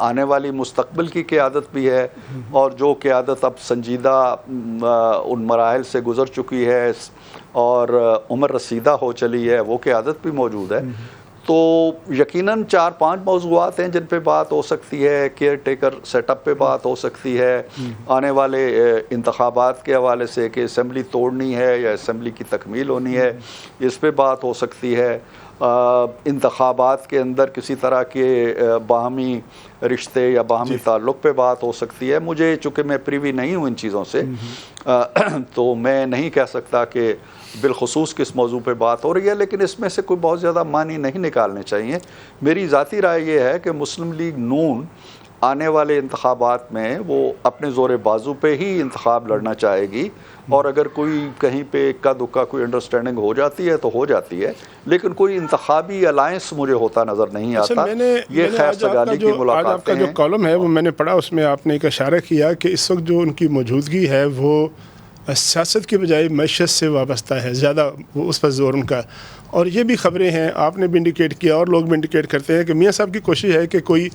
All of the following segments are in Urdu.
آنے والی مستقبل کی قیادت بھی ہے، اور جو قیادت اب سنجیدہ ان مراحل سے گزر چکی ہے اور عمر رسیدہ ہو چلی ہے، وہ قیادت بھی موجود ہے. تو یقیناً 4-5 موضوعات ہیں جن پہ بات ہو سکتی ہے. کیئر ٹیکر سیٹ اپ پہ بات ہو سکتی ہے، آنے والے انتخابات کے حوالے سے کہ اسمبلی توڑنی ہے یا اسمبلی کی تکمیل ہونی ہے، اس پہ بات ہو سکتی ہے. انتخابات کے اندر کسی طرح کے باہمی رشتے یا باہمی تعلق پہ بات ہو سکتی ہے. مجھے چونکہ میں پریوی نہیں ہوں ان چیزوں سے، تو میں نہیں کہہ سکتا کہ بالخصوص کس موضوع پہ بات ہو رہی ہے، لیکن اس میں سے کوئی بہت زیادہ معنی نہیں نکالنے چاہیے. میری ذاتی رائے یہ ہے کہ مسلم لیگ نون آنے والے انتخابات میں وہ اپنے زور بازو پہ ہی انتخاب لڑنا چاہے گی، اور اگر کوئی کہیں پہ اکا دکا کوئی انڈرسٹینڈنگ ہو جاتی ہے تو ہو جاتی ہے، لیکن کوئی انتخابی الائنس مجھے ہوتا نظر نہیں آتا. یہ خیر سگالی کی ملاقاتیں ہیں. آپ کا جو کالم ہے وہ میں نے پڑھا، اس میں آپ نے ایک اشارہ کیا کہ اس وقت جو ان کی موجودگی ہے وہ سیاست کی بجائے معیشت سے وابستہ ہے، زیادہ وہ اس پر زور ان کا. اور یہ بھی خبریں ہیں، آپ نے بھی انڈیکیٹ کیا اور لوگ بھی انڈیکیٹ کرتے ہیں کہ میاں صاحب کی کوشش ہے کہ کوئی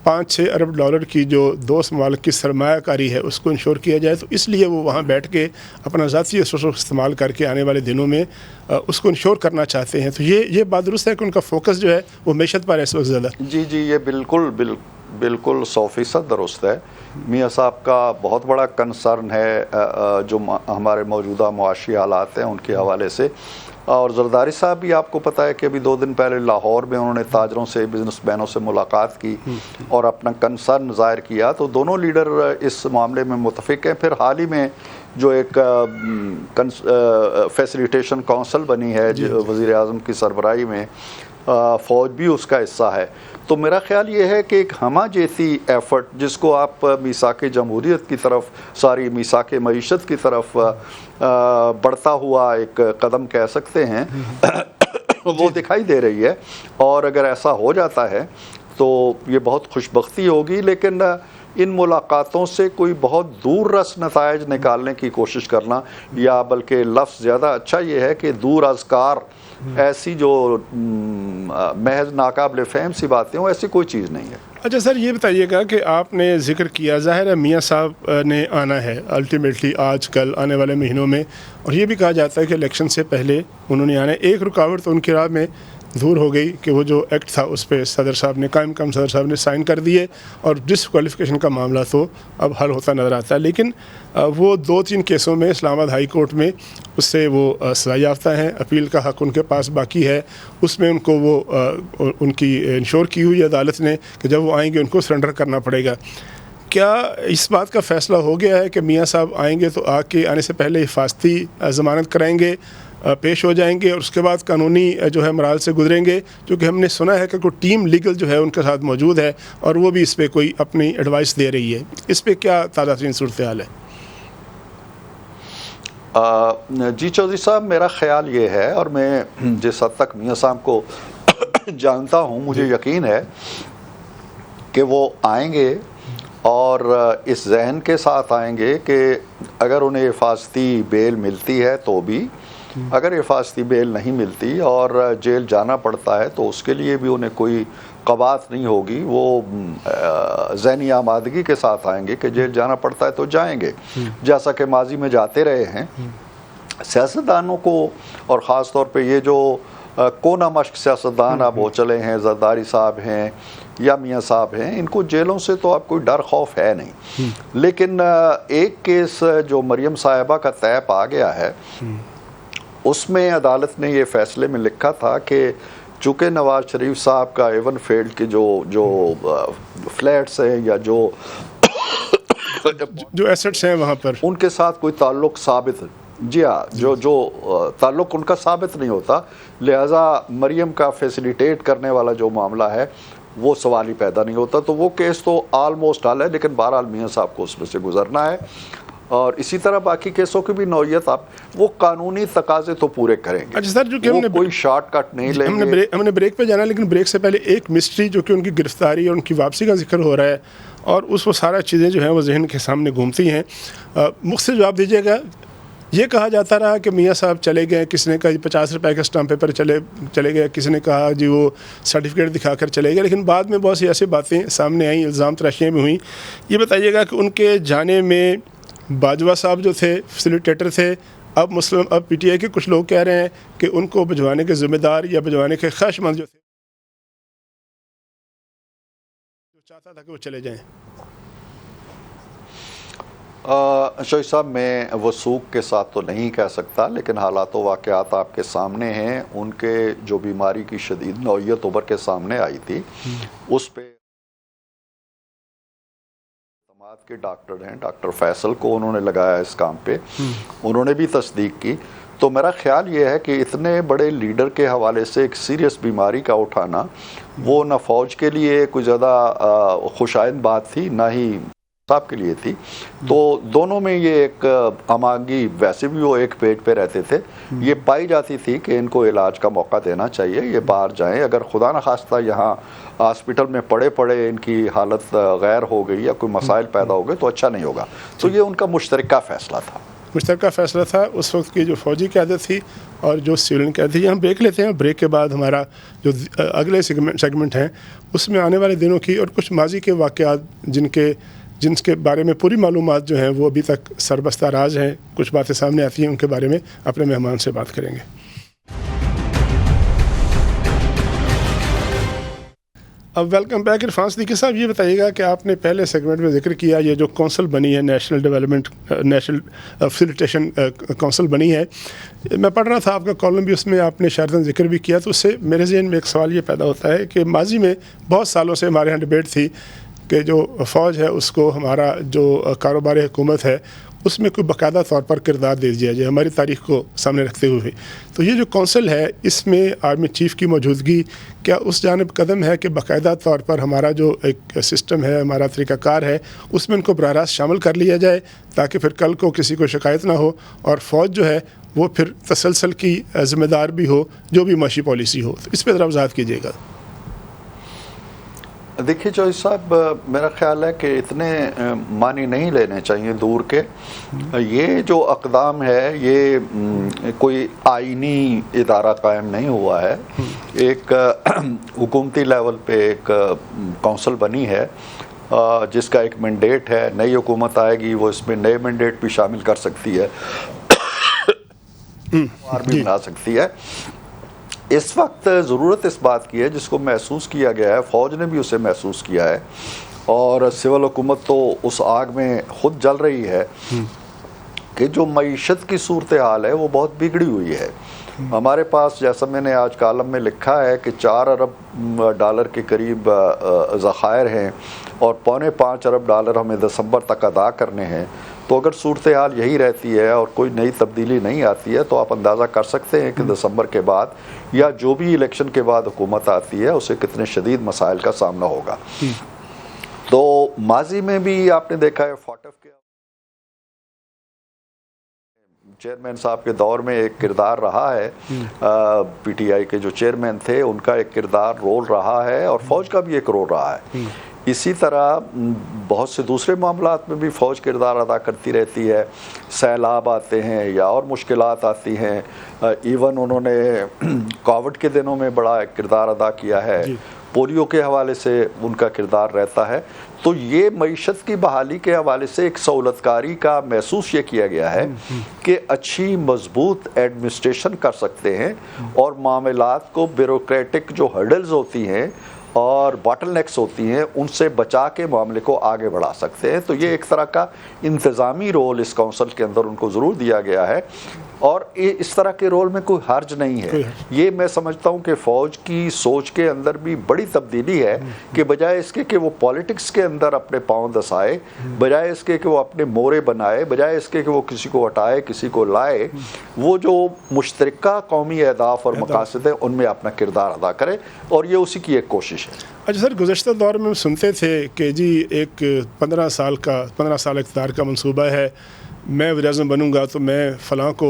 5-6 ارب ڈالر کی جو 2 ممالک کی سرمایہ کاری ہے اس کو انشور کیا جائے. تو اس لیے وہ وہاں بیٹھ کے اپنا ذاتی ریسورس استعمال کر کے آنے والے دنوں میں اس کو انشور کرنا چاہتے ہیں. تو یہ بات درست ہے کہ ان کا فوکس جو ہے وہ معیشت پر ہے اس وقت زیادہ. جی یہ بالکل 100% درست ہے. میاں صاحب کا بہت بڑا کنسرن ہے جو ہمارے موجودہ معاشی حالات ہیں ان کے حوالے سے. اور زرداری صاحب بھی آپ کو پتہ ہے کہ ابھی 2 دن پہلے لاہور میں انہوں نے تاجروں سے، بزنس مینوں سے ملاقات کی اور اپنا کنسرن ظاہر کیا. تو دونوں لیڈر اس معاملے میں متفق ہیں. پھر حال ہی میں جو ایک فیسیلیٹیشن کونسل بنی ہے وزیر اعظم کی سربراہی میں، فوج بھی اس کا حصہ ہے. تو میرا خیال یہ ہے کہ ایک ہمہ جیسی ایفرٹ جس کو آپ میثاق جمہوریت کی طرف، میثاق معیشت کی طرف بڑھتا ہوا ایک قدم کہہ سکتے ہیں، وہ دکھائی دے رہی ہے. اور اگر ایسا ہو جاتا ہے تو یہ بہت خوش بختی ہوگی. لیکن ان ملاقاتوں سے کوئی بہت دور رس نتائج نکالنے کی کوشش کرنا، یا بلکہ لفظ زیادہ اچھا یہ ہے کہ دور از کار ایسی جو محض ناقابل فہم سی باتیں ہوں، ایسی کوئی چیز نہیں ہے. اچھا سر، یہ بتائیے گا کہ آپ نے ذکر کیا، ظاہر ہے میاں صاحب نے آنا ہے الٹیمیٹلی آج کل آنے والے مہینوں میں، اور یہ بھی کہا جاتا ہے کہ الیکشن سے پہلے انہوں نے آنا ہے. ایک رکاوٹ تو ان کی راہ میں دور ہو گئی کہ وہ جو ایکٹ تھا اس پہ صدر صاحب نے صدر صاحب نے سائن کر دیے، اور ڈسکوالیفیکیشن کا معاملہ تو اب حل ہوتا نظر آتا ہے. لیکن وہ 2-3 کیسوں میں اسلام آباد ہائی کورٹ میں اس سے وہ سزا یافتہ ہیں، اپیل کا حق ان کے پاس باقی ہے. اس میں ان کو وہ ان کی انشور کی ہوئی عدالت نے کہ جب وہ آئیں گے ان کو سرنڈر کرنا پڑے گا. کیا اس بات کا فیصلہ ہو گیا ہے کہ میاں صاحب آئیں گے تو آنے سے پہلے حفاظتی ضمانت کرائیں گے، پیش ہو جائیں گے، اور اس کے بعد قانونی جو ہے مراحل سے گزریں گے؟ کیونکہ ہم نے سنا ہے کہ کوئی ٹیم لیگل جو ہے ان کے ساتھ موجود ہے اور وہ بھی اس پہ کوئی اپنی ایڈوائس دے رہی ہے. اس پہ کیا تازہ ترین صورتحال ہے؟ جی چودھری صاحب، میرا خیال یہ ہے، اور میں جس حد تک میاں صاحب کو جانتا ہوں مجھے یقین ہے کہ وہ آئیں گے، اور اس ذہن کے ساتھ آئیں گے کہ اگر انہیں حفاظتی بیل ملتی ہے تو بھی، اگر حفاظتی بیل نہیں ملتی اور جیل جانا پڑتا ہے تو اس کے لیے بھی انہیں کوئی قباحت نہیں ہوگی. وہ ذہنی آمادگی کے ساتھ آئیں گے کہ جیل جانا پڑتا ہے تو جائیں گے، جیسا کہ ماضی میں جاتے رہے ہیں. سیاستدانوں کو، اور خاص طور پہ یہ جو کونا مشق سیاستدان اب ہو چلے ہیں، زرداری صاحب ہیں یا میاں صاحب ہیں، ان کو جیلوں سے تو اب کوئی ڈر خوف ہے نہیں. لیکن ایک کیس جو مریم صاحبہ کا طیب آ گیا ہے، اس میں عدالت نے یہ فیصلے میں لکھا تھا کہ چونکہ نواز شریف صاحب کا ایون فیلڈ کے جو فلیٹس ہیں یا جو ایسٹس ہیں وہاں پر، ان کے ساتھ کوئی تعلق ثابت، جی ہاں، جو تعلق ان کا ثابت نہیں ہوتا، لہٰذا مریم کا فیسیلیٹیٹ کرنے والا جو معاملہ ہے وہ سوال ہی پیدا نہیں ہوتا. تو وہ کیس تو آلموسٹ حل ہے، لیکن بہرحال میاں صاحب کو اس میں سے گزرنا ہے. اور اسی طرح باقی کیسوں کی بھی نوعیت وہ قانونی تقاضے تو پورے کریں گے. اچھا سر، جو کہ ہم نے کوئی شارٹ کٹ نہیں لیں گے. ہم نے بریک پہ جانا، لیکن بریک سے پہلے ایک مسٹری جو کہ ان کی گرفتاری اور ان کی واپسی کا ذکر ہو رہا ہے، اور وہ سارا چیزیں جو ہیں وہ ذہن کے سامنے گھومتی ہیں. مختصر جواب دیجیے گا. یہ کہا جاتا رہا کہ میاں صاحب چلے گئے، کسی نے کہا 50 روپے کا اسٹامپ پیپر چلے گئے، کسی نے کہا جی وہ سرٹیفکیٹ دکھا کر چلے گئے، لیکن بعد میں بہت سی ایسی باتیں سامنے آئیں، الزام تراشیاں بھی ہوئیں. یہ بتائیے گا کہ ان کے جانے میں باجوہ صاحب جو تھے فیسیلیٹیٹر تھے، اب پی ٹی آئی کے کچھ لوگ کہہ رہے ہیں کہ ان کو بھجوانے کے ذمہ دار یا بھجوانے کے خواہش مند جو تھے، جو چاہتا تھا کہ وہ چلے جائیں. شوی صاحب میں وثوق کے ساتھ تو نہیں کہہ سکتا، لیکن حالات و واقعات آپ کے سامنے ہیں. ان کے جو بیماری کی شدید نوعیت ابھر کے سامنے آئی تھی، اس پہ کے ڈاکٹر ہیں، ڈاکٹر فیصل کو انہوں نے لگایا اس کام پہ، انہوں نے بھی تصدیق کی. تو میرا خیال یہ ہے کہ اتنے بڑے لیڈر کے حوالے سے ایک سیریس بیماری کا اٹھانا وہ نہ فوج کے لیے کوئی زیادہ خوش آئند بات تھی، نہ ہی صاحب کے لیے تھی. تو دونوں میں یہ ایک ہمانگی، ویسے بھی وہ ایک پیج پہ رہتے تھے، یہ پائی جاتی تھی کہ ان کو علاج کا موقع دینا چاہیے، یہ باہر جائیں. اگر خدا نخواستہ یہاں ہاسپٹل میں پڑے ان کی حالت غیر ہو گئی یا کوئی مسائل پیدا ہو گئے تو اچھا نہیں ہوگا. تو یہ ان کا مشترکہ فیصلہ تھا. اس وقت کی جو فوجی قیادت تھی اور جو سیولین قیادت تھی. ہم بریک لیتے ہیں، بریک کے بعد ہمارا جو اگلے سیگمنٹ ہیں اس میں آنے والے دنوں کی اور کچھ ماضی کے واقعات جن کے بارے میں پوری معلومات جو ہیں وہ ابھی تک سربستہ راز ہیں، کچھ باتیں سامنے آتی ہیں، ان کے بارے میں اپنے مہمان سے بات کریں گے. اب ویلکم بیک. عرفان صدیقی صاحب، یہ بتائیے گا کہ آپ نے پہلے سیگمنٹ میں ذکر کیا یہ جو کونسل بنی ہے، نیشنل فیسیلیٹیشن کونسل بنی ہے. میں پڑھ رہا تھا آپ کا کالم بھی، اس میں آپ نے شاردن ذکر بھی کیا، تو اس سے میرے ذہن میں ایک سوال یہ پیدا ہوتا ہے کہ ماضی میں بہت سالوں سے ہمارے یہاں ڈبیٹ تھی کہ جو فوج ہے اس کو ہمارا جو کاروبار حکومت ہے اس میں کوئی باقاعدہ طور پر کردار دے دیا جائے ہماری تاریخ کو سامنے رکھتے ہوئے. تو یہ جو کونسل ہے اس میں آرمی چیف کی موجودگی کیا اس جانب قدم ہے کہ باقاعدہ طور پر ہمارا جو ایک سسٹم ہے، ہمارا طریقہ کار ہے، اس میں ان کو براہ راست شامل کر لیا جائے تاکہ پھر کل کو کسی کو شکایت نہ ہو اور فوج جو ہے وہ پھر تسلسل کی ذمہ دار بھی ہو جو بھی معاشی پالیسی ہو. تو اس پہ ذرا وضاحت کیجیے گا. دیکھیے جوئی صاحب، میرا خیال ہے کہ اتنے معنی نہیں لینے چاہیے دور کے. یہ جو اقدام ہے یہ کوئی آئینی ادارہ قائم نہیں ہوا ہے. ایک حکومتی لیول پہ ایک کونسل بنی ہے جس کا ایک مینڈیٹ ہے. نئی حکومت آئے گی وہ اس میں نئے مینڈیٹ بھی شامل کر سکتی ہے اور بھی بنا سکتی ہے. اس وقت ضرورت اس بات کی ہے جس کو محسوس کیا گیا ہے، فوج نے بھی اسے محسوس کیا ہے اور سول حکومت تو اس آگ میں خود جل رہی ہے کہ جو معیشت کی صورتحال ہے وہ بہت بگڑی ہوئی ہے. ہمارے پاس جیسا میں نے آج کالم میں لکھا ہے کہ 4 ارب ڈالر کے قریب ذخائر ہیں اور $4.25 ارب ہمیں دسمبر تک ادا کرنے ہیں. تو اگر صورتحال یہی رہتی ہے اور کوئی نئی تبدیلی نہیں آتی ہے تو آپ اندازہ کر سکتے ہیں کہ دسمبر کے بعد یا جو بھی الیکشن کے بعد حکومت آتی ہے اسے کتنے شدید مسائل کا سامنا ہوگا. تو ماضی میں بھی آپ نے دیکھا ہے فوٹف کے چیئرمین صاحب کے دور میں ایک کردار رہا ہے، پی ٹی آئی کے جو چیئرمین تھے ان کا ایک کردار رول رہا ہے اور فوج کا بھی ایک رول رہا ہے. اسی طرح بہت سے دوسرے معاملات میں بھی فوج کردار ادا کرتی رہتی ہے. سیلاب آتے ہیں یا اور مشکلات آتی ہیں، ایون انہوں نے کووڈ کے دنوں میں بڑا ایک کردار ادا کیا ہے، پولیو کے حوالے سے ان کا کردار رہتا ہے. تو یہ معیشت کی بحالی کے حوالے سے ایک سہولت کاری کا محسوس یہ کیا گیا ہے کہ اچھی مضبوط ایڈمنسٹریشن کر سکتے ہیں اور معاملات کو بیوروکریٹک جو ہرڈلز ہوتی ہیں اور باٹل نیکس ہوتی ہیں ان سے بچا کے معاملے کو آگے بڑھا سکتے ہیں. تو یہ ایک طرح کا انتظامی رول اس کونسل کے اندر ان کو ضرور دیا گیا ہے اور اس طرح کے رول میں کوئی حرج نہیں ہے. یہ میں سمجھتا ہوں کہ فوج کی سوچ کے اندر بھی بڑی تبدیلی ہے کہ بجائے اس کے کہ وہ پالیٹکس کے اندر اپنے پاؤں دسائے، بجائے اس کے کہ وہ اپنے مورے بنائے، بجائے اس کے کہ وہ کسی کو ہٹائے کسی کو لائے، وہ جو مشترکہ قومی اہداف اور مقاصد ہیں ان میں اپنا کردار ادا کرے اور یہ اسی کی ایک کوشش ہے. اچھا سر، گزشتہ دور میں ہم سنتے تھے کہ جی ایک 15 سال اقتدار کا منصوبہ ہے، میں وزیر اعظم بنوں گا تو میں فلاں کو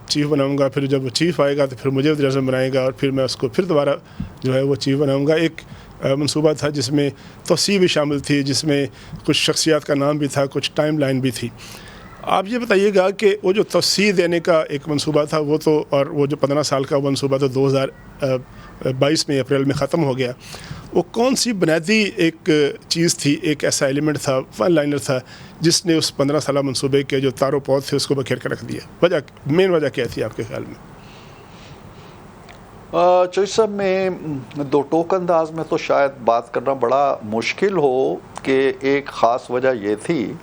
چیف بناؤں گا، پھر جب وہ چیف آئے گا تو پھر مجھے وزیر اعظم بنائے گا اور پھر میں اس کو پھر دوبارہ جو ہے وہ چیف بناؤں گا. ایک منصوبہ تھا جس میں توسیع بھی شامل تھی، جس میں کچھ شخصیات کا نام بھی تھا، کچھ ٹائم لائن بھی تھی. آپ یہ بتائیے گا کہ وہ جو توسیع دینے کا ایک منصوبہ تھا وہ تو، اور وہ جو 15 سال کا منصوبہ تو 2022 میں اپریل میں ختم ہو گیا، وہ کون سی بنیادی ایک چیز تھی، ایک ایسا ایلیمنٹ تھا، ون لائنر تھا، جس نے اس 15 سالہ منصوبے کے جو تار و پود تھے اس کو بکھیر کر رکھ دیا؟ مین وجہ کیا تھی آپ کے خیال میں؟ چوئی صاحب، میں دو ٹوک انداز میں تو شاید بات کرنا بڑا مشکل ہو کہ ایک خاص وجہ یہ تھی،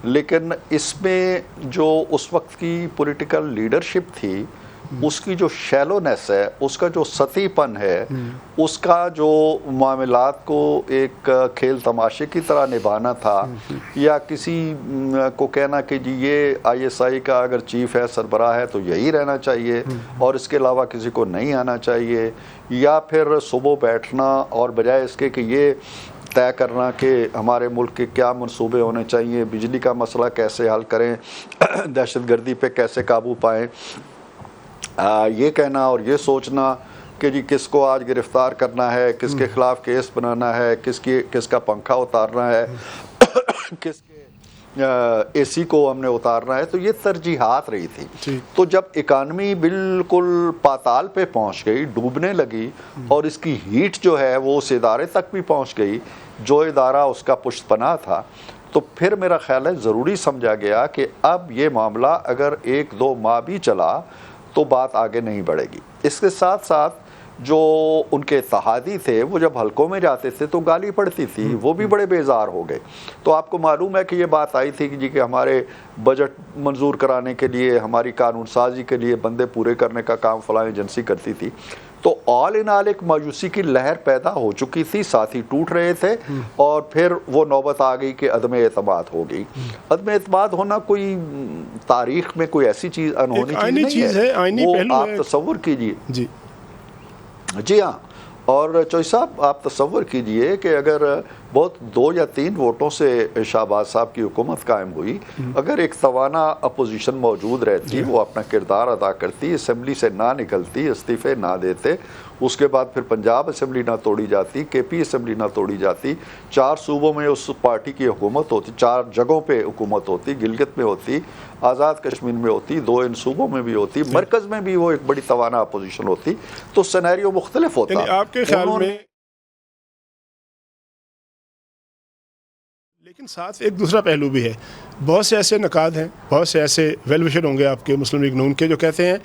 لیکن اس میں جو اس وقت کی پولیٹیکل لیڈرشپ تھی، اس کی جو شیلونیس ہے، اس کا جو سطحی پن ہے، اس کا جو معاملات کو ایک کھیل تماشے کی طرح نبھانا تھا، یا کسی کو کہنا کہ جی یہ آئی ایس آئی کا اگر چیف ہے، سربراہ ہے، تو یہی رہنا چاہیے اور اس کے علاوہ کسی کو نہیں آنا چاہیے، یا پھر صبح بیٹھنا اور بجائے اس کے کہ یہ طے کرنا کہ ہمارے ملک کے کیا منصوبے ہونے چاہیے، بجلی کا مسئلہ کیسے حل کریں، دہشت گردی پہ کیسے قابو پائیں، یہ کہنا اور یہ سوچنا کہ جی کس کو آج گرفتار کرنا ہے، کس کے خلاف کیس بنانا ہے، کس کا پنکھا اتارنا ہے، کس کے اے سی کو ہم نے اتارنا ہے، تو یہ ترجیحات رہی تھی۔ تو جب اکانومی بالکل پاتال پہ پہنچ گئی، ڈوبنے لگی، اور اس کی ہیٹ جو ہے وہ اس ادارے تک بھی پہنچ گئی جو ادارہ اس کا پشت پناہ تھا، تو پھر میرا خیال ہے ضروری سمجھا گیا کہ اب یہ معاملہ اگر 1-2 ماہ بھی چلا تو بات آگے نہیں بڑھے گی۔ اس کے ساتھ ساتھ جو ان کے اتحادی تھے وہ جب حلقوں میں جاتے تھے تو گالی پڑتی تھی، وہ بھی بڑے بیزار ہو گئے۔ تو آپ کو معلوم ہے کہ یہ بات آئی تھی کہ جی کہ ہمارے بجٹ منظور کرانے کے لیے، ہماری قانون سازی کے لیے بندے پورے کرنے کا کام فلاں ایجنسی کرتی تھی۔ تو آل ان آل ایک مایوسی کی لہر پیدا ہو چکی تھی، ساتھی ٹوٹ رہے تھے، اور پھر وہ نوبت آ گئی کہ عدم اعتماد ہو گئی۔ عدم اعتماد ہونا کوئی تاریخ میں کوئی ایسی چیز انہونی چیز نہیں ہے، وہ آپ تصور کیجئے۔ جی ہاں، اور چوئی صاحب آپ تصور کیجئے کہ اگر بہت 2 یا 3 ووٹوں سے شہباز صاحب کی حکومت قائم ہوئی، اگر ایک توانا اپوزیشن موجود رہتی، وہ اپنا کردار ادا کرتی، اسمبلی سے نہ نکلتی، استعفے نہ دیتے، اس کے بعد پھر پنجاب اسمبلی نہ توڑی جاتی، کے پی اسمبلی نہ توڑی جاتی، 4 صوبوں میں اس پارٹی کی حکومت ہوتی، 4 جگہوں پہ حکومت ہوتی، گلگت میں ہوتی، آزاد کشمیر میں ہوتی، 2 ان صوبوں میں بھی ہوتی، مرکز میں بھی وہ ایک بڑی توانا اپوزیشن ہوتی، تو سینیریو مختلف ہوتا۔ یعنی آپ کے خیال میں، لیکن ساتھ ایک دوسرا پہلو بھی ہے، بہت سے ایسے نقاد ہیں، بہت سے ایسے ویل وشر ہوں گے آپ کے مسلم لیگ نون کے، جو کہتے ہیں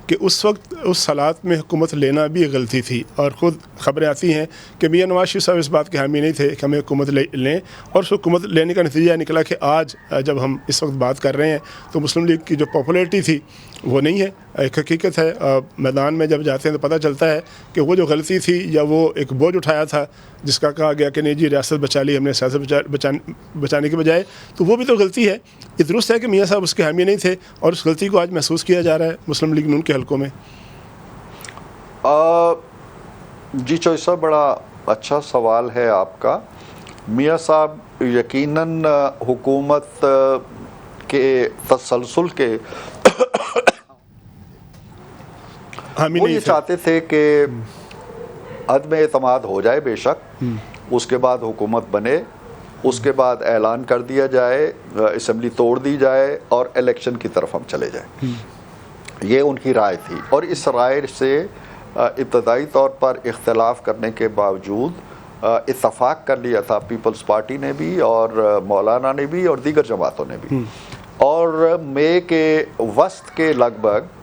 کہ اس وقت اس حالات میں حکومت لینا بھی غلطی تھی، اور خود خبریں آتی ہیں کہ میاں نواز شریف صاحب اس بات کے حامی نہیں تھے کہ ہمیں حکومت لیں، اور اس حکومت لینے کا نتیجہ نکلا کہ آج جب ہم اس وقت بات کر رہے ہیں تو مسلم لیگ کی جو پاپولیرٹی تھی وہ نہیں ہے۔ ایک حقیقت ہے، میدان میں جب جاتے ہیں تو پتہ چلتا ہے کہ وہ جو غلطی تھی یا وہ ایک بوجھ اٹھایا تھا جس کا کہا گیا کہ نہیں جی ریاست بچا لی ہم نے، سیاست بچانے کے بجائے، تو وہ بھی تو غلطی ہے۔ یہ درست ہے کہ میاں صاحب اس کے حامی نہیں تھے، اور اس غلطی کو آج محسوس کیا جا رہا ہے مسلم لیگ نون کے حلقوں میں۔ جی چوئی صاحب، بڑا اچھا سوال ہے آپ کا۔ میاں صاحب یقیناً حکومت کے تسلسل کے وہ یہ چاہتے تھے کہ عدم اعتماد ہو جائے، بے شک، اس کے بعد حکومت بنے، اس کے بعد اعلان کر دیا جائے، اسمبلی توڑ دی جائے، اور الیکشن کی طرف ہم چلے جائیں۔ یہ ان کی رائے تھی، اور اس رائے سے ابتدائی طور پر اختلاف کرنے کے باوجود اتفاق کر لیا تھا پیپلز پارٹی نے بھی، اور مولانا نے بھی، اور دیگر جماعتوں نے بھی۔ اور مئی کے وسط کے لگ بھگ،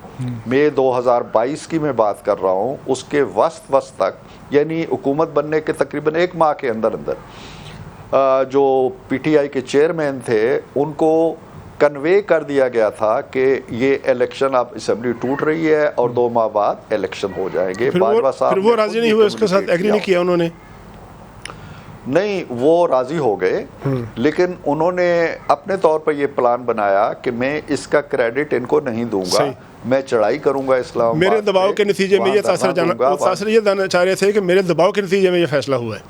مئی 2022 کی میں بات کر رہا ہوں، اس کے وسط تک، یعنی حکومت بننے کے تقریباً 1 ماہ کے اندر جو پی ٹی آئی کے چیئرمین تھے ان کو کنوے کر دیا گیا تھا کہ یہ الیکشن، اب اسمبلی ٹوٹ رہی ہے اور 2 ماہ بعد الیکشن ہو جائیں گے۔ باجوہ صاحب پھر وہ راضی نہیں ہوئے، اس کے ساتھ ایگری نہیں کیا انہوں نے؟ نہیں، وہ راضی ہو گئے، لیکن انہوں نے اپنے طور پر یہ پلان بنایا کہ میں اس کا کریڈٹ ان کو نہیں دوں گا، میں چڑھائی کروں گا اسلام آباد، میرے دباؤ کے نتیجے میں یہ تاثر یہ جاننا چاہ رہے تھے کہ میرے دباؤ کے نتیجے میں یہ فیصلہ ہوا ہے۔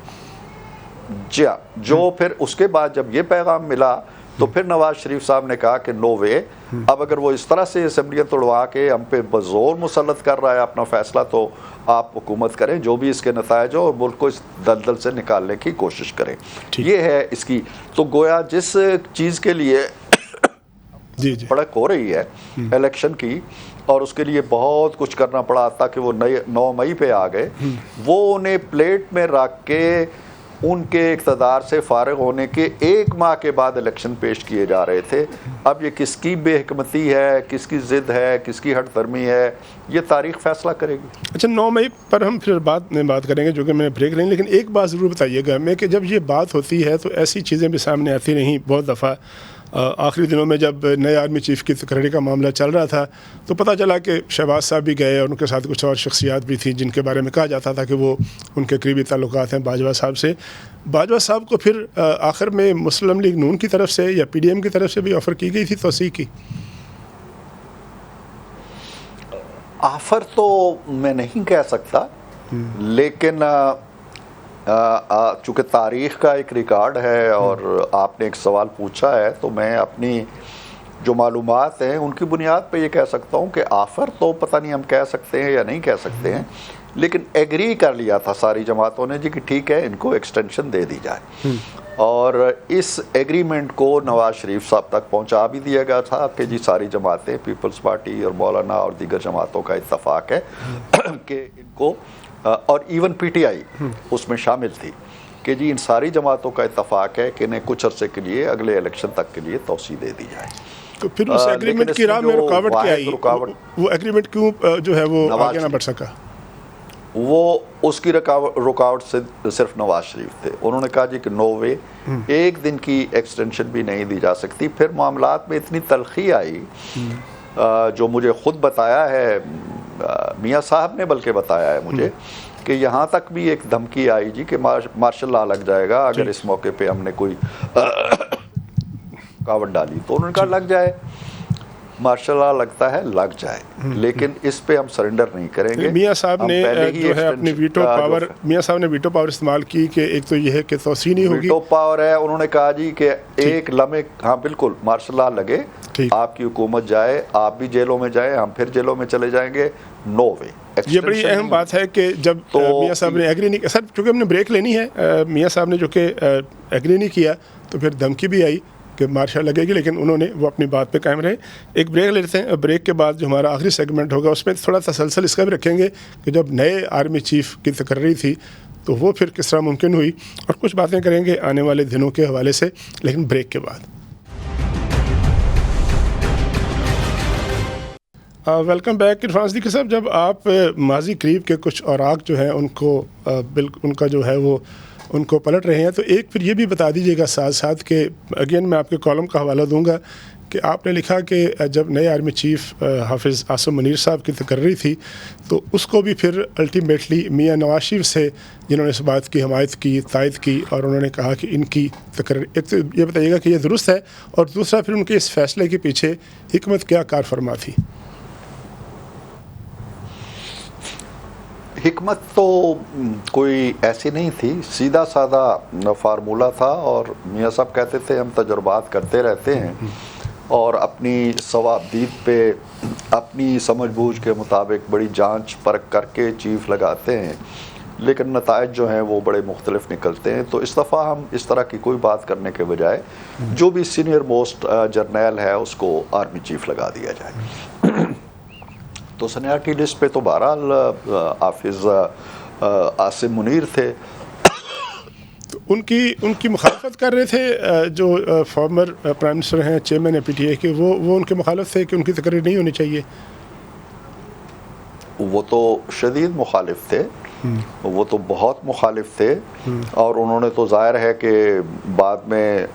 جی ہاں، جو پھر اس کے بعد جب یہ پیغام ملا تو پھر نواز شریف صاحب نے کہا کہ نو وے، اب اگر وہ اس طرح سے اسمبلیاں توڑوا کے ہم پہ بزور مسلط کر رہا ہے اپنا فیصلہ، تو آپ حکومت کریں، جو بھی اس کے نتائج ہو، اور ملک کو اس دلدل سے نکالنے کی کوشش کریں۔ یہ ہے اس کی، تو گویا جس چیز کے لیے جی جی بڑک ہو رہی ہے الیکشن کی، اور اس کے لیے بہت کچھ کرنا پڑا تاکہ وہ 9 مئی پہ آ گئے. وہ انہیں پلیٹ میں رکھ کے ان کے اقتدار سے فارغ ہونے کے 1 ماہ کے بعد الیکشن پیش کیے جا رہے تھے. اب یہ کس کی بے حکمتی ہے، کس کی ضد ہے، کس کی ہٹ درمی ہے، یہ تاریخ فیصلہ کرے گی. اچھا 9 مئی پر ہم پھر بعد میں بات کریں گے، جو کہ میں نے بریک لیں، لیکن ایک بات ضرور بتائیے گا ہمیں کہ جب یہ بات ہوتی ہے تو ایسی چیزیں بھی سامنے آتی نہیں. بہت دفعہ آخری دنوں میں جب نئے آرمی چیف کی تقرری کا معاملہ چل رہا تھا تو پتہ چلا کہ شہباز صاحب بھی گئے اور ان کے ساتھ کچھ اور شخصیات بھی تھیں جن کے بارے میں کہا جاتا تھا کہ وہ ان کے قریبی تعلقات ہیں باجوہ صاحب سے. باجوہ صاحب کو پھر آخر میں مسلم لیگ نون کی طرف سے یا پی ڈی ایم کی طرف سے بھی آفر کی گئی تھی توسیع کی؟ آفر تو میں نہیں کہہ سکتا، لیکن چونکہ تاریخ کا ایک ریکارڈ ہے اور آپ نے ایک سوال پوچھا ہے، تو میں اپنی جو معلومات ہیں ان کی بنیاد پہ یہ کہہ سکتا ہوں کہ آفر تو پتہ نہیں ہم کہہ سکتے ہیں یا نہیں کہہ سکتے ہیں، لیکن ایگری کر لیا تھا ساری جماعتوں نے جی کہ ٹھیک ہے ان کو ایکسٹینشن دے دی جائے. اور اس ایگریمنٹ کو نواز شریف صاحب تک پہنچا بھی دیا گیا تھا کہ جی ساری جماعتیں، پیپلز پارٹی اور مولانا اور دیگر جماعتوں کا اتفاق ہے کہ ان کو، اور ایون پی ٹی آئی اس میں شامل تھی، کہ جی ان ساری جماعتوں کا اتفاق ہے کہ انہیں کچھ عرصے کے لیے اگلے الیکشن تک کے لیے توسیع دے دی جائے. تو پھر اس ایگریمنٹ کی راہ میں رکاوٹ کیا آئی؟ وہ ایگریمنٹ کیوں جو ہے وہ آگے نہ بڑھ سکا؟ وہ اس کی رکاوٹ سے صرف نواز شریف تھے. انہوں نے کہا جی کہ نو وے، 1 دن کی ایکسٹینشن بھی نہیں دی جا سکتی. پھر معاملات میں اتنی تلخی آئی، جو مجھے خود بتایا ہے میاں صاحب نے، بلکہ بتایا ہے مجھے، کہ یہاں تک بھی ایک دھمکی آئی جی کہ مارشل لا لگ جائے گا اگر اس موقع پہ ہم نے کوئی رکاوٹ ڈالی. تو انہوں نے کہا لگ جائے، مارشل لا لگتا ہے لگ جائے، لیکن اس پہ ہم سرنڈر نہیں کریں گے. میاں صاحب نے جو ہے اپنی ویٹو پاور، میاں صاحب نے ویٹو پاور استعمال کی کہ ایک تو یہ ہے کہ توسیع نہیں ہوگی. ویٹو پاور ہے، انہوں نے کہا جی کہ ایک لمحے، ہاں بالکل مارشل لا لگے، آپ کی حکومت جائے، آپ بھی جیلوں میں جائیں، ہم پھر جیلوں میں چلے جائیں گے، نو وے. یہ بڑی اہم بات ہے کہ جب میاں صاحب نے ایگری نہیں کیا، سر چونکہ ہم نے بریک لینی ہے، میاں صاحب نے جو کہ ایگری نہیں کیا تو پھر دھمکی بھی آئی کہ مارشل لگے گی، لیکن انہوں نے وہ اپنی بات پہ قائم رہے. ایک بریک لیتے ہیں، بریک کے بعد جو ہمارا آخری سیگمنٹ ہوگا اس میں تھوڑا تسلسل اس کا بھی رکھیں گے کہ جب نئے آرمی چیف کی تقرری تھی تو وہ پھر کس طرح ممکن ہوئی، اور کچھ باتیں کریں گے آنے والے دنوں کے حوالے سے، لیکن بریک کے بعد. ویلکم بیک عرفان صدیقی صاحب. جب آپ ماضی قریب کے کچھ اوراق جو ہیں ان کو ان کا جو ہے وہ ان کو پلٹ رہے ہیں، تو ایک پھر یہ بھی بتا دیجیے گا ساتھ ساتھ کہ اگین میں آپ کے کالم کا حوالہ دوں گا کہ آپ نے لکھا کہ جب نئے آرمی چیف حافظ عاصم منیر صاحب کی تقرری تھی تو اس کو بھی پھر الٹیمیٹلی میاں نواز شریف سے، جنہوں نے اس بات کی حمایت کی، تائید کی، اور انہوں نے کہا کہ ان کی تقرری، ایک تو یہ بتائیے گا کہ یہ درست ہے، اور دوسرا پھر ان کے اس فیصلے کے پیچھے حکمت کیا کار فرما تھی؟ حکمت تو کوئی ایسی نہیں تھی، سیدھا سادہ فارمولہ تھا، اور میاں صاحب کہتے تھے ہم تجربات کرتے رہتے ہیں اور اپنی ثوابدید پہ اپنی سمجھ بوجھ کے مطابق بڑی جانچ پرکھ کر کے چیف لگاتے ہیں، لیکن نتائج جو ہیں وہ بڑے مختلف نکلتے ہیں. تو اس دفعہ ہم اس طرح کی کوئی بات کرنے کے بجائے جو بھی سینئر موسٹ جرنیل ہے اس کو آرمی چیف لگا دیا جائے. تو سینیارٹی لسٹ پہ تو بہرحال حافظ عاصم منیر تھے. تو ان کی مخالفت کر رہے تھے جو فارمر پرائم منسٹر ہیں، چیئرمین پی ٹی اے کے، وہ ان کے مخالف تھے کہ ان کی تقرری نہیں ہونی چاہیے. وہ تو شدید مخالف تھے، وہ تو بہت مخالف تھے، اور انہوں نے تو ظاہر ہے کہ بعد میں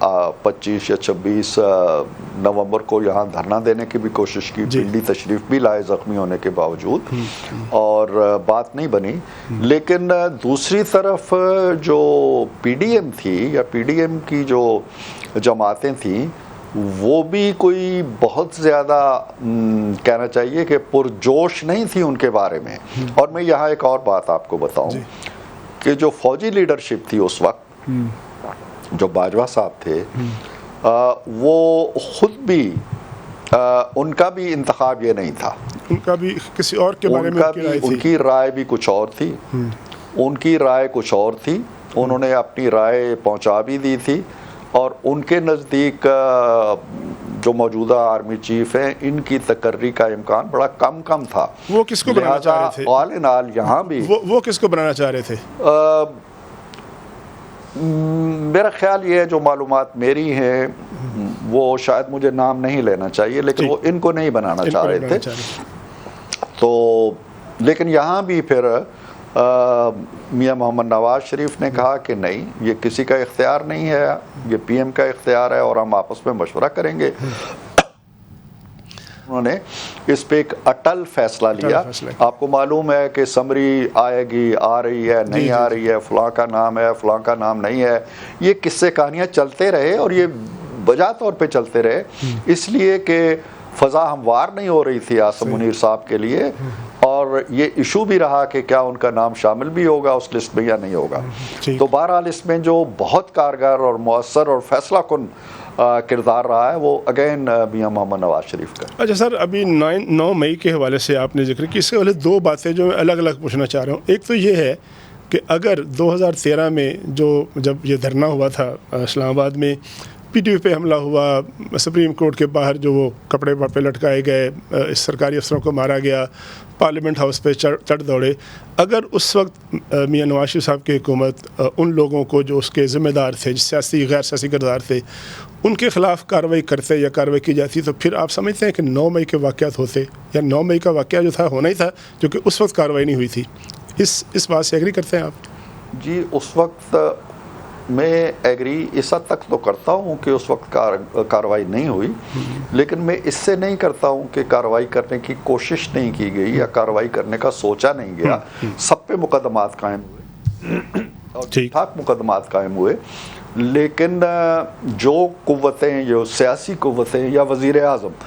25 یا 26 نومبر کو یہاں دھرنا دینے کی بھی کوشش کی، پنڈی تشریف بھی لائے زخمی ہونے کے باوجود، اور بات نہیں بنی. لیکن دوسری طرف جو پی ڈی ایم تھی یا پی ڈی ایم کی جو جماعتیں تھیں وہ بھی کوئی بہت زیادہ کہنا چاہیے کہ پرجوش نہیں تھی ان کے بارے میں. اور میں یہاں ایک اور بات آپ کو بتاؤں کہ جو فوجی لیڈرشپ تھی اس وقت، جو باجوہ صاحب تھے، وہ خود بھی ان کا بھی انتخاب یہ نہیں تھا، ان کا بھی کسی اور کے بارے میں ان کی رائے بھی کچھ اور تھی، ان کی رائے کچھ اور تھی. انہوں نے اپنی رائے پہنچا بھی دی تھی، اور ان کے نزدیک جو موجودہ آرمی چیف ہیں ان کی تقرری کا امکان بڑا کم تھا. وہ کس کو بنانا چاہ رہے تھے؟ آل ان آل یہاں بھی وہ کس کو بنانا چاہ رہے تھے؟ میرا خیال یہ ہے، جو معلومات میری ہیں وہ شاید مجھے نام نہیں لینا چاہیے، لیکن وہ ان کو نہیں بنانا چاہ رہے تھے. تو لیکن یہاں بھی پھر میاں محمد نواز شریف نے کہا کہ نہیں، یہ کسی کا اختیار نہیں ہے، یہ پی ایم کا اختیار ہے اور ہم آپس میں مشورہ کریں گے. انہوں نے اس پہ ایک اٹل فیصلہ لیا. آپ کو معلوم ہے کہ سمری آئے گی، آ رہی ہے، نہیں آ رہی ہے، فلاں کا نام ہے، فلاں کا نام نہیں ہے، یہ قصے کہانیاں چلتے رہے اور یہ بجا طور پہ چلتے رہے، اس لیے کہ فضا ہموار نہیں ہو رہی تھی عاصم منیر صاحب کے لیے، اور یہ ایشو بھی رہا کہ کیا ان کا نام شامل بھی ہوگا اس لسٹ میں یا نہیں ہوگا. تو بہرحال اس میں جو بہت کارگر اور مؤثر اور فیصلہ کن کردار رہا ہے وہ اگین میاں محمد نواز شریف کا. اچھا سر، ابھی 9 مئی کے حوالے سے آپ نے ذکر کی، اس کے حوالے 2 باتیں جو میں الگ الگ پوچھنا چاہ رہا ہوں. ایک تو یہ ہے کہ اگر 2013 میں جب یہ دھرنا ہوا تھا اسلام آباد میں، پی ٹی وی پہ حملہ ہوا، سپریم کورٹ کے باہر جو وہ کپڑے پہ لٹکائے گئے، سرکاری افسروں کو مارا گیا، پارلیمنٹ ہاؤس پہ چڑھ دوڑے، اگر اس وقت میاں نواز شریف صاحب کی حکومت ان لوگوں کو جو اس کے ذمہ دار تھے، سیاسی غیر سیاسی کردار تھے، ان کے خلاف کارروائی کرتے یا کارروائی کی جاتی، تو پھر آپ سمجھتے ہیں کہ 9 مئی کے واقعات ہوتے، یا 9 مئی کا واقعہ جو تھا ہونا ہی تھا جو کہ اس وقت کارروائی نہیں ہوئی تھی؟ اس بات سے ایگری کرتے ہیں آپ؟ جی، اس وقت میں ایگری اس حد تک تو کرتا ہوں کہ اس وقت کارروائی نہیں ہوئی، لیکن میں اس سے نہیں کرتا ہوں کہ کارروائی کرنے کی کوشش نہیں کی گئی یا کارروائی کرنے کا سوچا نہیں گیا. سب پہ مقدمات قائم ہوئے اور ٹھیک ٹھاک مقدمات قائم ہوئے، لیکن جو قوتیں، جو سیاسی قوتیں یا وزیر اعظم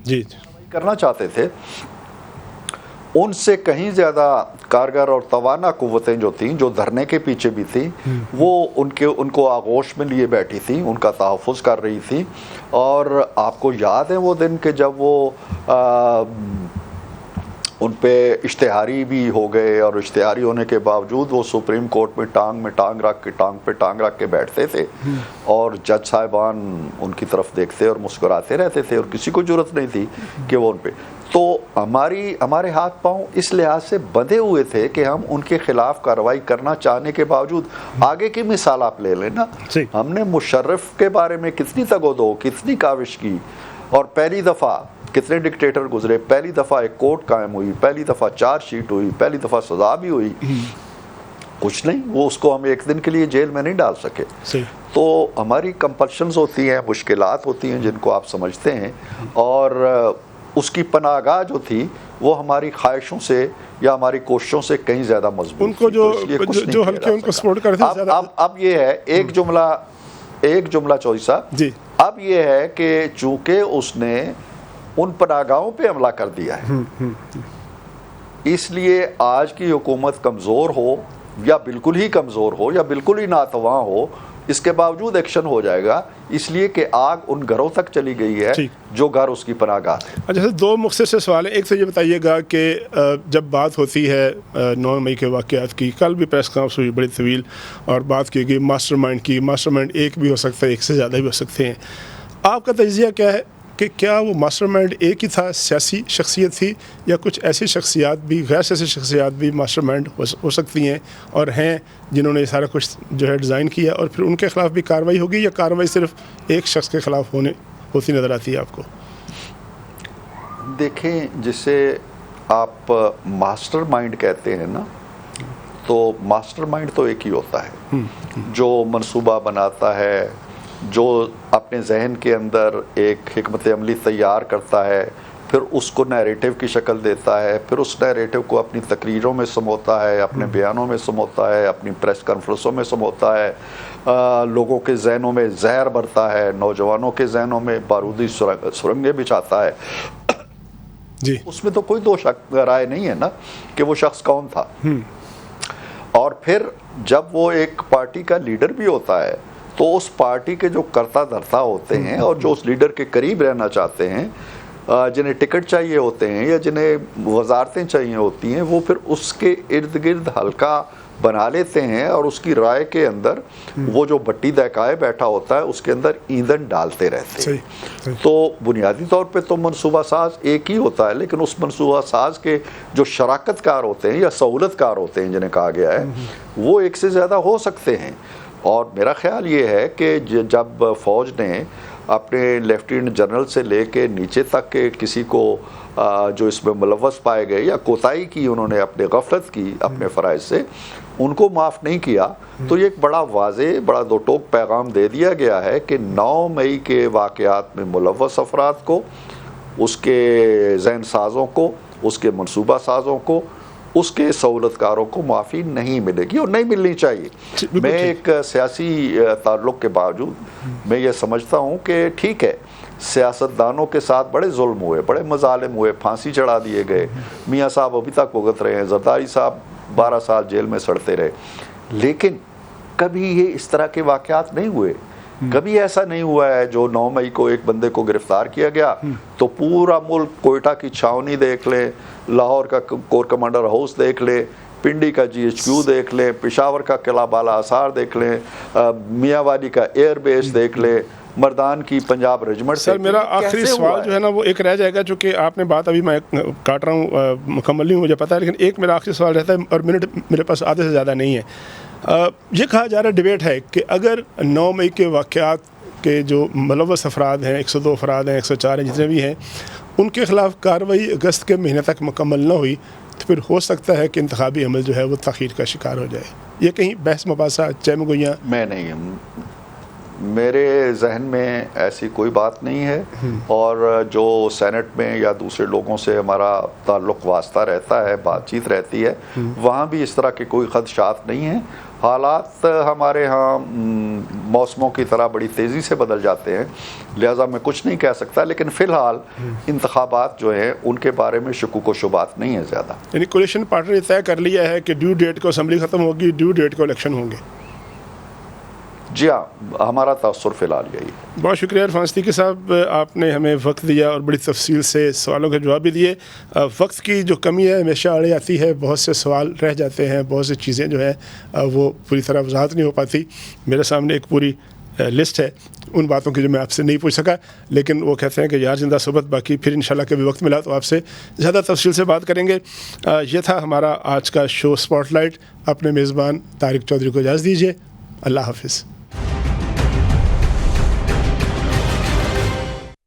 جی کرنا چاہتے تھے، ان سے کہیں زیادہ کارگر اور توانا قوتیں جو تھیں، جو دھرنے کے پیچھے بھی تھیں، وہ ان کو آغوش میں لیے بیٹھی تھیں، ان کا تحفظ کر رہی تھیں. اور آپ کو یاد ہے وہ دن کہ جب وہ ان پہ اشتہاری بھی ہو گئے، اور اشتہاری ہونے کے باوجود وہ سپریم کورٹ میں ٹانگ رکھ کے ٹانگ پہ ٹانگ رکھ کے بیٹھتے تھے، اور جج صاحبان ان کی طرف دیکھتے اور مسکراتے رہتے تھے، اور کسی کو جرأت نہیں تھی کہ وہ ان پہ. تو ہمارے ہاتھ پاؤں اس لحاظ سے بندھے ہوئے تھے کہ ہم ان کے خلاف کارروائی کرنا چاہنے کے باوجود، آگے کی مثال آپ لے لیں نا، ہم نے مشرف کے بارے میں کتنی تگودو، کتنی کاوش کی، اور پہلی دفعہ کتنے ڈکٹیٹر گزرے، پہلی دفعہ ایک کورٹ قائم ہوئی، پہلی دفعہ چارج شیٹ ہوئی، پہلی دفعہ سزا بھی ہوئی. کچھ نہیں، وہ اس کو ہم ایک دن کے لیے جیل میں نہیں ڈال سکے. تو ہماری کمپلشنز ہوتی ہیں، مشکلات ہوتی ہیں جن کو آپ سمجھتے ہیں، اور اس کی پناہ گاہ جو تھی وہ ہماری خواہشوں سے یا ہماری کوششوں سے کہیں زیادہ مضبوط ان کو جو ہلکے ان کو سپورٹ کرتے ہیں. اب یہ ہے ایک جملہ چوہدری صاحب جی، اب یہ ہے کہ چونکہ اس نے ان پناہ گاہوں پہ حملہ کر دیا ہے، اس لیے آج کی حکومت کمزور ہو یا بالکل ہی کمزور ہو یا بالکل ہی ناتواں ہو، اس کے باوجود ایکشن ہو جائے گا، اس لیے کہ آگ ان گھروں تک چلی گئی ہے جو گھر اس کی پناہ گاہ ہے. اچھا سر، 2 مختصر سوال ہیں. ایک تو یہ بتائیے گا کہ جب بات ہوتی ہے 9 مئی کے واقعات کی، کل بھی پریس کانفرنس ہوئی بڑی طویل اور بات کی گئی ماسٹر مائنڈ ایک بھی ہو سکتا ہے، ایک سے زیادہ بھی ہو سکتے ہیں. آپ کا تجزیہ کیا ہے کہ کیا وہ ماسٹر مائنڈ ایک ہی تھا، سیاسی شخصیت تھی، یا کچھ ایسی شخصیات بھی، غیر سیاسی شخصیات بھی ماسٹر مائنڈ ہو سکتی ہیں اور ہیں جنہوں نے یہ سارا کچھ جو ہے ڈیزائن کیا، اور پھر ان کے خلاف بھی کارروائی ہوگی، یا کارروائی صرف ایک شخص کے خلاف ہوتی نظر آتی ہے آپ کو؟ دیکھیں، جسے آپ ماسٹر مائنڈ کہتے ہیں نا، تو ماسٹر مائنڈ تو ایک ہی ہوتا ہے جو منصوبہ بناتا ہے، جو اپنے ذہن کے اندر ایک حکمت عملی تیار کرتا ہے، پھر اس کو نیریٹو کی شکل دیتا ہے، پھر اس نیریٹو کو اپنی تقریروں میں سموتا ہے، اپنے بیانوں میں سموتا ہے، اپنی پریس کانفرنسوں میں سموتا ہے، لوگوں کے ذہنوں میں زہر بھرتا ہے، نوجوانوں کے ذہنوں میں بارودی سرنگیں بچھاتا ہے. جی، اس میں تو کوئی دو رائے نہیں ہے نا کہ وہ شخص کون تھا. اور پھر جب وہ ایک پارٹی کا لیڈر بھی ہوتا ہے تو اس پارٹی کے جو کرتا دھرتا ہوتے ہیں اور جو اس لیڈر کے قریب رہنا چاہتے ہیں، جنہیں ٹکٹ چاہیے ہوتے ہیں یا جنہیں وزارتیں چاہیے ہوتی ہیں، وہ پھر اس کے ارد گرد حلقہ بنا لیتے ہیں اور اس کی رائے کے اندر وہ جو بٹی دہکائے بیٹھا ہوتا ہے اس کے اندر ایندھن ڈالتے رہتے ہیں. تو بنیادی طور پہ تو منصوبہ ساز ایک ہی ہوتا ہے، لیکن اس منصوبہ ساز کے جو شراکت کار ہوتے ہیں یا سہولت کار ہوتے ہیں جنہیں کہا گیا ہے وہ ایک سے زیادہ ہو سکتے ہیں. اور میرا خیال یہ ہے کہ جب فوج نے اپنے لیفٹیننٹ جنرل سے لے کے نیچے تک کے کسی کو جو اس میں ملوث پائے گئے یا کوتاہی کی انہوں نے اپنے غفلت کی اپنے فرائض سے، ان کو معاف نہیں کیا، تو یہ ایک بڑا واضح بڑا دو ٹوک پیغام دے دیا گیا ہے کہ 9 مئی کے واقعات میں ملوث افراد کو، اس کے ذہن سازوں کو، اس کے منصوبہ سازوں کو، اس کے سہولت کاروں کو معافی نہیں ملے گی اور نہیں ملنی چاہیے. میں ایک سیاسی تعلق کے باوجود میں یہ سمجھتا ہوں کہ ٹھیک ہے، سیاستدانوں کے ساتھ بڑے ظلم ہوئے، بڑے مظالم ہوئے، پھانسی چڑھا دیے گئے، میاں صاحب ابھی تک بھگت رہے ہیں، زرداری صاحب 12 سال جیل میں سڑتے رہے، لیکن کبھی یہ اس طرح کے واقعات نہیں ہوئے. کبھی ایسا نہیں ہوا ہے جو 9 مئی کو ایک بندے کو گرفتار کیا گیا تو پورا ملک کوئٹہ کی چھاونی دیکھ لے، لاہور کا کور کمانڈر ہاؤس دیکھ لے، پنڈی کا GHQ دیکھ لیں، پشاور کا قلعہ بالا آثار دیکھ لیں، میاں والی کا ایئر بیس دیکھ لیں، مردان کی پنجاب ریجمنٹ. سر میرا آخری سوال جو ہے نا وہ ایک رہ جائے گا، چونکہ آپ نے بات ابھی میں کاٹ رہا ہوں مکمل نہیں مجھے پتا ہے، لیکن ایک میرا آخری سوال رہتا ہے اور منٹ میرے پاس آدھے سے زیادہ نہیں ہے. یہ کہا جا رہا ڈیبیٹ ہے کہ اگر 9 مئی کے واقعات کے جو ملوث افراد ہیں، 102 افراد ہیں، 104 ہیں، جتنے بھی ہیں، ان کے خلاف کارروائی اگست کے مہینے تک مکمل نہ ہوئی تو پھر ہو سکتا ہے کہ انتخابی عمل جو ہے وہ تاخیر کا شکار ہو جائے. یہ کہیں بحث مباحثہ چہم گوئیاں میں نہیں ہوں، میرے ذہن میں ایسی کوئی بات نہیں ہے. اور جو سینٹ میں یا دوسرے لوگوں سے ہمارا تعلق واسطہ رہتا ہے، بات چیت رہتی ہے، وہاں بھی اس طرح کے کوئی خدشات نہیں ہیں. حالات ہمارے ہاں موسموں کی طرح بڑی تیزی سے بدل جاتے ہیں، لہٰذا میں کچھ نہیں کہہ سکتا، لیکن فی الحال انتخابات جو ہیں ان کے بارے میں شکوک و شبہات نہیں ہیں زیادہ. یعنی کولیشن پارٹنر نے طے کر لیا ہے کہ ڈیو ڈیٹ کو اسمبلی ختم ہوگی، ڈیو ڈیٹ کو الیکشن ہوں گے. جی ہاں، ہمارا تاثر فی الحال یہی. بہت شکریہ عرفان صدیقی صاحب، آپ نے ہمیں وقت دیا اور بڑی تفصیل سے سوالوں کے جواب بھی دیے. وقت کی جو کمی ہے ہمیشہ آڑے آتی ہے، بہت سے سوال رہ جاتے ہیں، بہت سی چیزیں جو ہیں وہ پوری طرح وضاحت نہیں ہو پاتی. میرے سامنے ایک پوری لسٹ ہے ان باتوں کی جو میں آپ سے نہیں پوچھ سکا، لیکن وہ کہتے ہیں کہ یار زندہ صحبت باقی، پھر انشاءاللہ کبھی وقت ملا تو آپ سے زیادہ تفصیل سے بات کریں گے. یہ تھا ہمارا آج کا شو اسپاٹ لائٹ. اپنے میزبان طارق چودھری کو اجازت دیجیے. اللہ حافظ.